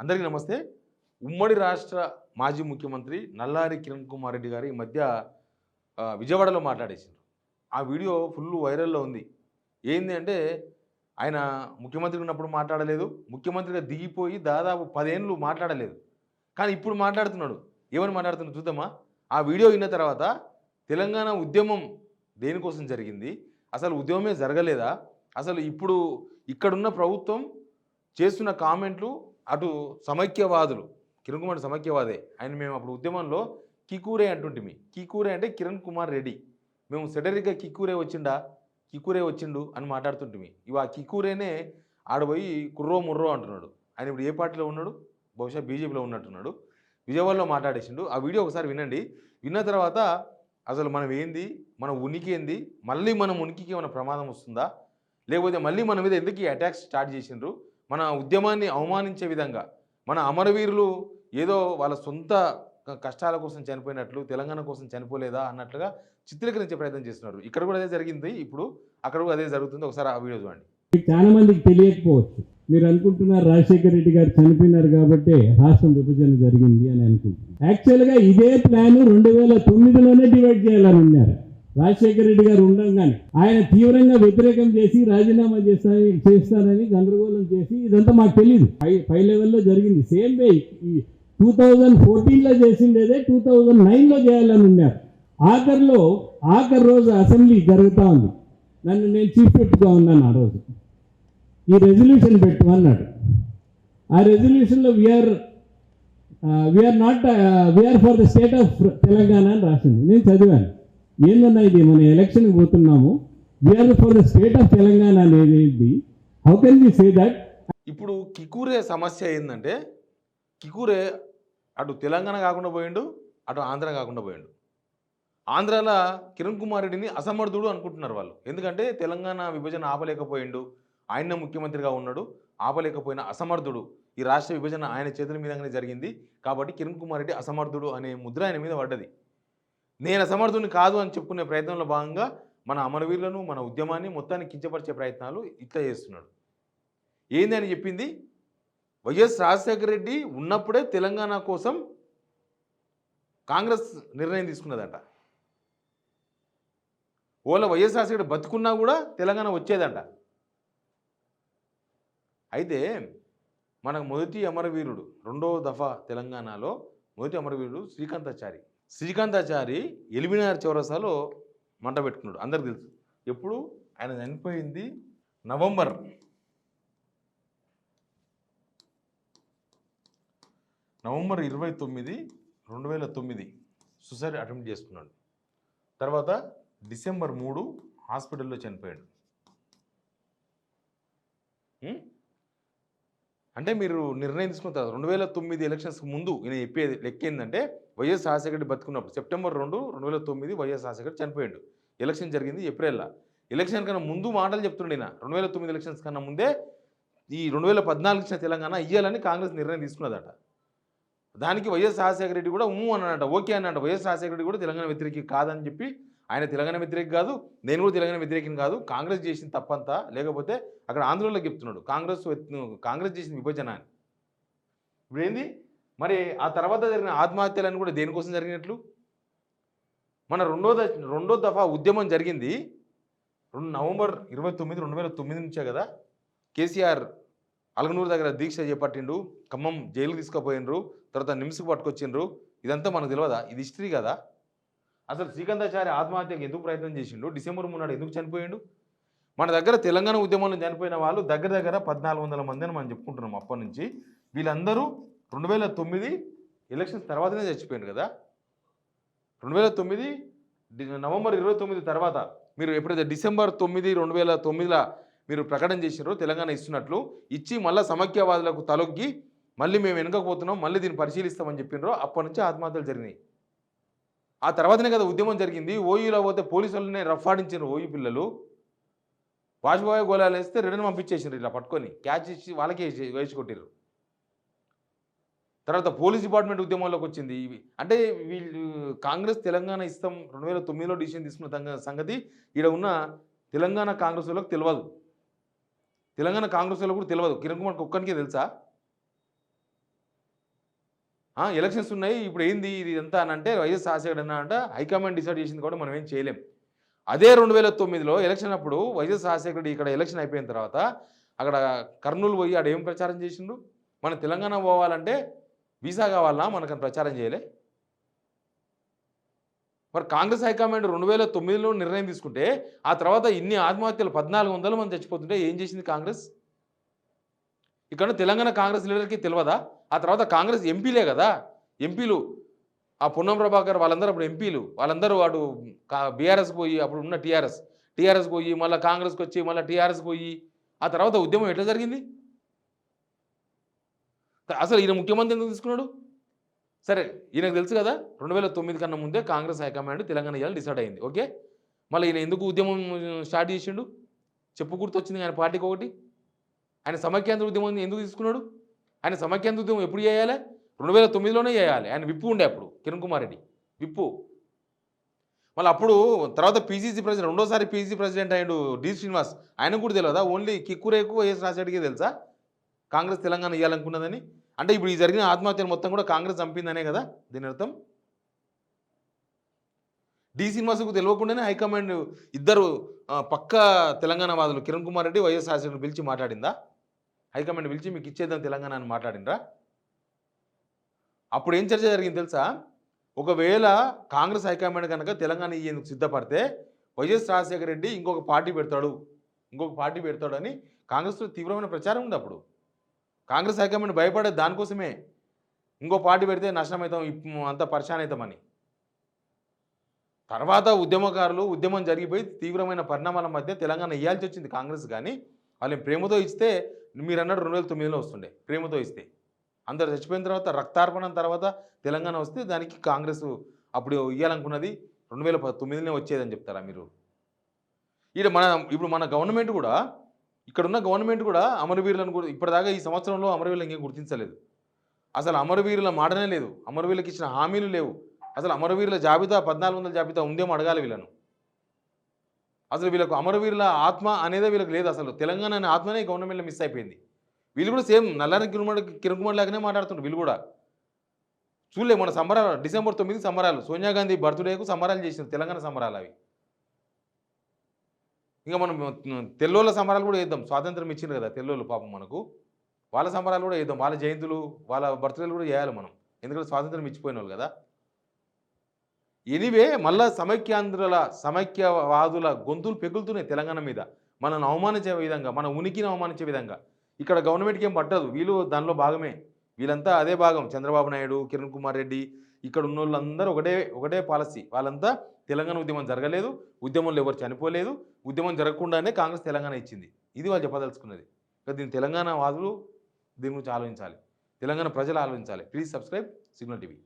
అందరికీ నమస్తే. ఉమ్మడి రాష్ట్ర మాజీ ముఖ్యమంత్రి నల్లారి కిరణ్ కుమార్ రెడ్డి గారు ఈ మధ్య విజయవాడలో మాట్లాడేసిండ్రు. ఆ వీడియో ఫుల్ వైరల్‌లో ఉంది. ఏంది అంటే ఆయన ముఖ్యమంత్రిగా ఉన్నప్పుడు మాట్లాడలేదు. ముఖ్యమంత్రిగా దిగిపోయి దాదాపు 10 ఏళ్ళు మాట్లాడలేదు. కానీ ఇప్పుడు మాట్లాడుతున్నాడు. ఏమని మాట్లాడుతున్నాడో చూద్దామా? ఆ వీడియో విన్న తర్వాత తెలంగాణ ఉద్యమం దేనికోసం జరిగింది? అసలు ఉద్యమమే జరగలేదా? అసలు ఇప్పుడు ఇక్కడున్న ప్రభుత్వం చేస్తున్న కామెంట్లు అటు సమైక్యవాదులు, కిరణ్ కుమార్ సమైక్యవాదే. మేము అప్పుడు ఉద్యమంలో కికూరే అంటుంటిమి. కికూరే అంటే కిరణ్ కుమార్ రెడ్డి. మేము సెటరిక్‌గా కికూరే వచ్చిండా, కికూరే వచ్చిండు అని మాట్లాడుతుంటిమి. ఆ కికూరేనే ఆడబోయి కుర్రో ముర్రో అంటున్నాడు. ఆయన ఇప్పుడు ఏ పార్టీలో ఉన్నాడు? బహుశా బీజేపీలో ఉన్నట్టున్నాడు. విజయవాడలో మాట్లాడేసిండు. ఆ వీడియో ఒకసారి వినండి. విన్న తర్వాత అసలు మనం ఏంది? మన ఉనికి ఏంది? మళ్ళీ మన ఉనికికి ఏమైనా ప్రమాదం వస్తుందా? లేకపోతే మళ్ళీ మన మీద ఎందుకు ఈ అటాక్స్ స్టార్ట్ చేసిండ్రు? మన ఉద్యమాన్ని అవమానించే విధంగా, మన అమరవీరులు ఏదో వాళ్ళ సొంత కష్టాల కోసం చనిపోయినట్లు, తెలంగాణ కోసం చనిపోలేదా అన్నట్లుగా చిత్రీకరించే ప్రయత్నం చేస్తున్నారు. ఇక్కడ కూడా అదే జరిగింది. ఇప్పుడు అక్కడ కూడా అదే జరుగుతుంది. ఒకసారి ఆ వీడియో చూడండి. చాలా మందికి తెలియకపోవచ్చు. మీరు అనుకుంటున్నారు రాజశేఖర రెడ్డి గారు చనిపోయినారు కాబట్టి రాష్ట్రం విభజన జరిగింది అని అనుకుంటున్నారు. యాక్చువల్గా ఇదే ప్లాన్ 2009లోనే డివైడ్ చేయాలని ఉన్నారు. రాజశేఖర రెడ్డి గారు ఉండగానే ఆయన తీవ్రంగా వ్యతిరేకం చేసి రాజీనామా చేస్తానని గందరగోళం చేసి ఇదంతా మాకు తెలియదు. పై లెవెల్లో జరిగింది. సేమ్ వే 2014లో చేసిండేదే 2009లో చేయాలని ఉన్నారు. ఆఖరి రోజు అసెంబ్లీ జరుగుతూ ఉంది. నేను చీఫ్ విప్గా ఉన్నాను. ఆ రోజు ఈ రెజల్యూషన్ పెట్టు అన్నాడు. ఆ రెజల్యూషన్లో we are for the state of Telangana అని రాసింది. నేను చదివాను. ఏందన్నా ఇది, మన ఎలక్షన్కి పోతున్నాము, we are for the state of Telangana అనేది, how can we say that? ఇప్పుడు కికూరే సమస్య ఏంటంటే, కికూరే అటు తెలంగాణ కాకుండా పోయిండు, అటు ఆంధ్ర కాకుండా పోయిండు. ఆంధ్రాలో కిరణ్ కుమార్ రెడ్డిని అసమర్థుడు అనుకుంటున్నారు వాళ్ళు. ఎందుకంటే తెలంగాణ విభజన ఆపలేకపోయిండు, ఆయన ముఖ్యమంత్రిగా ఉన్నాడు, ఆపలేకపోయిన అసమర్థుడు. ఈ రాష్ట్ర విభజన ఆయన చేతుల మీదగానే జరిగింది కాబట్టి కిరణ్ కుమార్ రెడ్డి అసమర్థుడు అనే ముద్ర ఆయన మీద పడ్డది. నేను అసమర్థుని కాదు అని చెప్పుకునే ప్రయత్నంలో భాగంగా మన అమరవీరులను, మన ఉద్యమాన్ని మొత్తాన్ని కించపరిచే ప్రయత్నాలు ఇట్లా చేస్తున్నాడు. ఏంది అని చెప్పింది, వైఎస్ రాజశేఖర రెడ్డి ఉన్నప్పుడే తెలంగాణ కోసం కాంగ్రెస్ నిర్ణయం తీసుకున్నదంట. ఓలా వైఎస్ రాజశేఖర రెడ్డి బతుకున్నా కూడా తెలంగాణ వచ్చేదంట. అయితే మనకు మొదటి అమరవీరుడు, రెండో దఫా తెలంగాణలో మొదటి అమరవీరుడు శ్రీకాంతాచారి ఎల్బీనగర్ చౌరస్తాలో మంట పెట్టుకున్నాడు. అందరికి తెలుసు. ఎప్పుడు ఆయన చనిపోయింది నవంబర్ 29, 2009 సూసైడ్ అటెంప్ట్ చేసుకున్నాడు. తర్వాత డిసెంబర్ 3 హాస్పిటల్లో చనిపోయాడు. అంటే మీరు నిర్ణయం తీసుకున్న తర్వాత 2009 ఎలక్షన్స్కి ముందు ఈయన చెప్పేది లెక్క ఏంటంటే, వైఎస్ రాజశేఖర రెడ్డి బతుకున్నప్పుడు సెప్టెంబర్ 2, 2009 వైఎస్ రాజశేఖర చనిపోయాడు. ఎలక్షన్ జరిగింది ఏప్రిల్లో. ఎలక్షన్ కన్నా ముందు మాటలు చెప్తుండే ఈయన. 2009 ఎలక్షన్స్ కన్నా ముందే ఈ 2014 ఇచ్చిన తెలంగాణ ఇయ్యాలని కాంగ్రెస్ నిర్ణయం తీసుకున్నదట. దానికి వైఎస్ రాజశేఖర రెడ్డి కూడా అన్నాడట, ఓకే అన్నాడు. వైఎస్ రాజశేఖర రెడ్డి కూడా తెలంగాణ వ్యతిరేకి కాదని చెప్పి, ఆయన తెలంగాణ వ్యతిరేకి కాదు, నేను కూడా తెలంగాణ వ్యతిరేకిని కాదు, కాంగ్రెస్ చేసిన తప్పంతా, లేకపోతే అక్కడ ఆంధ్రలో చెప్తున్నాడు కాంగ్రెస్ చేసిన విభజన అని. ఇప్పుడు ఏంది మరి ఆ తర్వాత జరిగిన ఆత్మహత్యలను కూడా దేనికోసం జరిగినట్లు? మన రెండో దఫా ఉద్యమం జరిగింది నవంబర్ 29, 2009 నుంచే కదా. కేసీఆర్ అలగనూరు దగ్గర దీక్ష చేపట్టిండు, ఖమ్మం జైలు తీసుకుపోయినరు, తర్వాత నిమ్స్కి పట్టుకొచ్చిండ్రు. ఇదంతా మనకు తెలియదా? ఇది హిస్టరీ కదా. అసలు శ్రీకాంతాచారి ఆత్మహత్యకు ఎందుకు ప్రయత్నం చేసిండు? డిసెంబర్ 3 ఎందుకు చనిపోయిండు? మన దగ్గర తెలంగాణ ఉద్యమంలో చనిపోయిన వాళ్ళు దగ్గర 1400 మంది అని మనం చెప్పుకుంటున్నాం అప్పటి నుంచి. వీళ్ళందరూ 2009 ఎలక్షన్స్ తర్వాతనే చచ్చిపోయింది కదా. 2009 నవంబర్ 29 తర్వాత మీరు ఎప్పుడైతే డిసెంబర్ 9, 2009లో మీరు ప్రకటన చేసినారో తెలంగాణ ఇస్తున్నట్లు, ఇచ్చి మళ్ళీ సమైక్యవాదులకు తలొగ్గి మళ్ళీ మేము వెనకపోతున్నాం, మళ్ళీ దీన్ని పరిశీలిస్తామని చెప్పినారో అప్పటి నుంచి ఆత్మహత్యలు జరిగినాయి. ఆ తర్వాతనే కదా ఉద్యమం జరిగింది. ఓయూలో పోతే పోలీసులనే రఫాడించారు. ఓయూ పిల్లలు వాజ్పేయి గోళాలు వేస్తే రిటర్న్ పంపించేసారు, ఇలా పట్టుకొని క్యాచ్ ఇచ్చి వాళ్ళకే వేసి కొట్టారు. తర్వాత పోలీస్ డిపార్ట్మెంట్ ఉద్యమంలోకి వచ్చింది. అంటే వీళ్ళు కాంగ్రెస్ తెలంగాణ ఇస్తాం 2009లో డిసిషన్ తీసుకున్న సంగతి ఈడ ఉన్న తెలంగాణ కాంగ్రెస్ వాళ్ళకి తెలియదు. తెలంగాణ కాంగ్రెస్ వాళ్ళకు కూడా తెలియదు. కిరణ్ కుమార్ ఒక్కనికే తెలుసా? ఎలక్షన్స్ ఉన్నాయి ఇప్పుడు ఏంది ఇది ఎంత అని అంటే వైఎస్ రాజశేఖర్ అన్న అంట హైకమాండ్ డిసైడ్ చేసింది కూడా మనం ఏం చేయలేం. అదే 2009లో ఎలక్షన్ అప్పుడు వైఎస్ రాజశేఖర రెడ్డి ఇక్కడ ఎలక్షన్ అయిపోయిన తర్వాత అక్కడ కర్నూలు పోయి ఆడ ఏం ప్రచారం చేసిండు, మన తెలంగాణ పోవాలంటే వీసా కావాలన్నా మనకని ప్రచారం చేయలే. మరి కాంగ్రెస్ హైకమాండ్ 2009లో నిర్ణయం తీసుకుంటే ఆ తర్వాత ఇన్ని ఆత్మహత్యలు 1400 మంది చచ్చిపోతుంటే ఏం చేసింది కాంగ్రెస్? ఇక్కడ తెలంగాణ కాంగ్రెస్ లీడర్కి తెలియదా? ఆ తర్వాత కాంగ్రెస్ ఎంపీలే కదా, ఎంపీలు ఆ పొన్నం ప్రభాకర్ వాళ్ళందరూ అప్పుడు ఎంపీలు, వాళ్ళందరూ వాడు బీఆర్ఎస్కి పోయి అప్పుడు ఉన్న టీఆర్ఎస్ పోయి మళ్ళీ కాంగ్రెస్కి వచ్చి మళ్ళీ టీఆర్ఎస్కి పోయి ఆ తర్వాత ఉద్యమం ఎట్లా జరిగింది? అసలు ఈయన ముఖ్యమంత్రి ఎందుకు తీసుకున్నాడు? సరే ఈయనకు తెలుసు కదా 2009 కన్నా ముందే కాంగ్రెస్ హైకమాండ్ తెలంగాణ ఇవ్వాలని డిసైడ్ అయింది. ఓకే, మళ్ళీ ఈయన ఎందుకు ఉద్యమం స్టార్ట్ చేసిండు? చెప్పు గుర్తొచ్చింది ఆయన పార్టీకి ఒకటి. ఆయన సమైక్యాంధ్ర ఉద్యమం ఎందుకు తీసుకున్నాడు? ఆయన సమైక్యాంధ్ర ఉద్యమం ఎప్పుడు చేయాలి? 2009లోనే చేయాలి. ఆయన విప్పు ఉండే అప్పుడు కిరణ్ కుమార్ రెడ్డి విప్పు. మళ్ళీ అప్పుడు తర్వాత పీసీసీ ప్రెసిడెంట్ రెండోసారి పీసీసీ ప్రెసిడెంట్ అయ్యాడు డి శ్రీనివాస్. ఆయన కూడా తెలియదా? ఓన్లీ కిక్కురేకు వైఎస్ రాజశేఖర్కి తెలుసా కాంగ్రెస్ తెలంగాణ ఇవ్వాలనుకున్నదని? అంటే ఇప్పుడు ఈ జరిగిన ఆత్మహత్యలు మొత్తం కూడా కాంగ్రెస్ చంపిందనే కదా దీని అర్థం. డి శ్రీనివాస్కు తెలియకుండానే హైకమాండ్ ఇద్దరు పక్క తెలంగాణ వాదులు కిరణ్ కుమార్ రెడ్డి వైఎస్ రాజశేఖర్ని పిలిచి మాట్లాడిందా? హైకమాండ్ పిలిచి మీకు ఇచ్చేద్దాం తెలంగాణ అని మాట్లాడిండ్రా? అప్పుడు ఏం చర్చ జరిగింది తెలుసా? ఒకవేళ కాంగ్రెస్ హైకమాండ్ కనుక తెలంగాణ ఇయ్యేందుకు సిద్ధపడితే వైఎస్ రాజశేఖర రెడ్డి ఇంకొక పార్టీ పెడతాడు అని కాంగ్రెస్లో తీవ్రమైన ప్రచారం ఉంది. అప్పుడు కాంగ్రెస్ హైకమాండ్ భయపడేది దానికోసమే, ఇంకో పార్టీ పెడితే నష్టం అవుతాం అంత పరిశాన్ అవుతామని. తర్వాత ఉద్యమకారులు ఉద్యమం జరిగిపోయి తీవ్రమైన పరిణామాల మధ్య తెలంగాణ ఇవ్వాల్సి వచ్చింది కాంగ్రెస్. కానీ వాళ్ళని ప్రేమతో ఇస్తే మీరు అన్నాడు 2009లో వస్తుండే, ప్రేమతో ఇస్తే అందరు చచ్చిపోయిన తర్వాత రక్తార్పణం తర్వాత తెలంగాణ వస్తే దానికి కాంగ్రెస్ అప్పుడు ఇవ్వాలనుకున్నది 2019లోనే వచ్చేదని చెప్తారా మీరు? ఇప్పుడు మన గవర్నమెంట్ కూడా ఇక్కడున్న గవర్నమెంట్ కూడా అమరవీరులను కూడా ఇప్పటిదాకా ఈ సంవత్సరంలో అమరవీరులు ఇంకేం గుర్తించలేదు. అసలు అమరవీరుల మాటనే లేదు, అమరవీరులకు ఇచ్చిన హామీలు లేవు. అసలు అమరవీరుల జాబితా 1400 జాబితా ఉందేమో అడగాలి వీళ్ళను. అసలు వీళ్ళకు అమరవీరుల ఆత్మ అనేదే వీళ్ళకి లేదు. అసలు తెలంగాణ అనే ఆత్మనే గవర్నమెంట్లో మిస్ అయిపోయింది. వీళ్ళు కూడా సేమ్ నల్లారి కిరణ్ కుమార్ లాగానే మాట్లాడుతుంటారు. వీళ్ళు కూడా చూడలే మన సంబరాలు డిసెంబర్ 9 సంబరాలు, సోనియా గాంధీ బర్త్డేకు సంబరాలు చేసింది తెలంగాణ సంబరాలు అవి. ఇంకా మనం తెల్లోళ్ళ సంబరాలు కూడా వేద్దాం, స్వాతంత్రం ఇచ్చింది కదా తెల్లోళ్ళు పాపం మనకు, వాళ్ళ సంబరాలు కూడా వేద్దాం, వాళ్ళ జయంతులు వాళ్ళ బర్త్డేలు కూడా చేయాలి మనం, ఎందుకంటే స్వాతంత్రం ఇచ్చిపోయిన వాళ్ళు కదా. ఎనీవే మళ్ళా సమైక్యవాదుల గొంతులు పెగులుతున్నాయి తెలంగాణ మీద, మనల్ని అవమానించే విధంగా, మన ఉనికిని అవమానించే విధంగా. ఇక్కడ గవర్నమెంట్కి ఏం పట్టదు, వీళ్ళు దానిలో భాగమే, వీళ్ళంతా అదే భాగం. చంద్రబాబు నాయుడు, కిరణ్ కుమార్ రెడ్డి, ఇక్కడ ఉన్న వాళ్ళందరూ ఒకటే పాలసీ. వాళ్ళంతా తెలంగాణ ఉద్యమం జరగలేదు, ఉద్యమంలో ఎవరు చనిపోలేదు, ఉద్యమం జరగకుండానే కాంగ్రెస్ తెలంగాణ ఇచ్చింది. ఇది వాళ్ళు చెప్పదలుచుకున్నది. దీన్ని తెలంగాణ వాదులు దీని గురించి ఆలోచించాలి, తెలంగాణ ప్రజలు ఆలోచించాలి. Please subscribe signal TV.